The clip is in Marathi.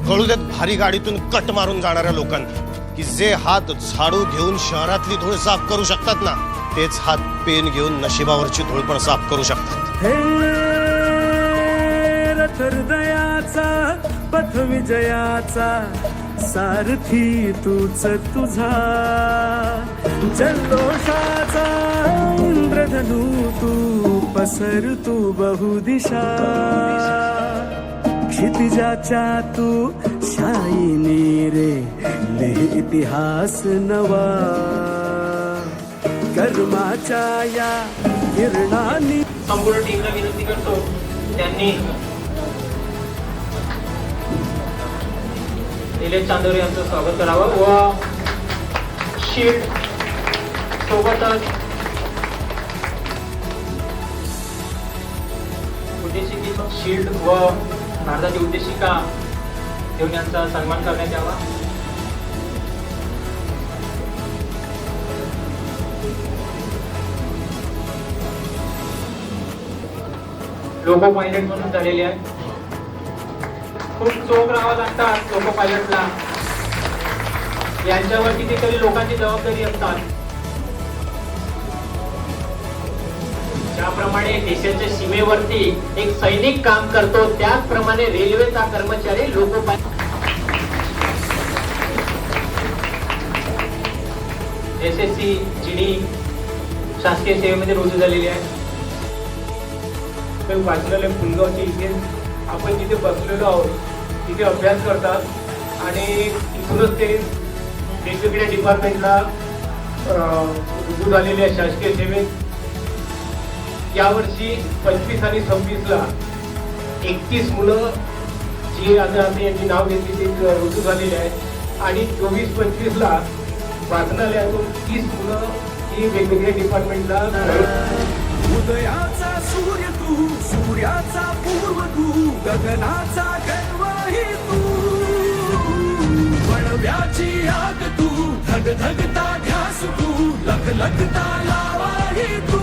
कळू देत भारी गाडीतून कट मारून जाणाऱ्या लोकांना की जे हात झाडू घेऊन शहरातली धूळ साफ करू शकतात ना, तेच हात पेन घेऊन नशिबावरची धूळ पण साफ करू शकतात. हृदयाचा पथ विजयाचा सारथी तूच तुझा, जल्लोषाचा इंद्रधनू तू पसर तू बहुदिशा, क्षितिजाच्या तू शाईनी रे लिह इतिहास नवा, कर्माच्या या किरणांनी. संपूर्ण टीमला विनंती करतो त्यांनी निलेश चांदोरे यांचं स्वागत करावं व शील्ड सोबतच उद्देशिकी शील्ड व भारताची उद्देशिका देऊन यांचा सन्मान करण्यात यावा. लोको पायलट म्हणून झालेले आहेत. खूप चोख राहावं लागतात लोको पायलटला. यांच्यावर कितीतरी लोकांची जबाबदारी असतात. ज्याप्रमाणे देशाच्या सीमेवरती एक सैनिक काम करतो त्याचप्रमाणे रेल्वेचा कर्मचारी लोको पायलट SSC GD शासकीय सेवेमध्ये रुजू झालेली आहे. वाचलेले फुलगावचे इथे आपण जिथे बसलेलो आहोत तिथे अभ्यास करतात आणि इथूनच ते वेगवेगळ्या डिपार्टमेंटला रुजू झालेल्या शासकीय सेवेत. यावर्षी 25 आणि 26ला 31 मुलं जी आता यांची नाव घेतली ते रुजू झालेले आहेत आणि 24-25ला वाचनालयातून 30 मुलं ही वेगवेगळ्या डिपार्टमेंटला. उदयाचा सूर्य तू, सूर्याचा पूर्व तू, गगनाचा गर्वही तू, वळव्याची आग तू, धगधगता ध्यास तू, लखलखता लावाही तू.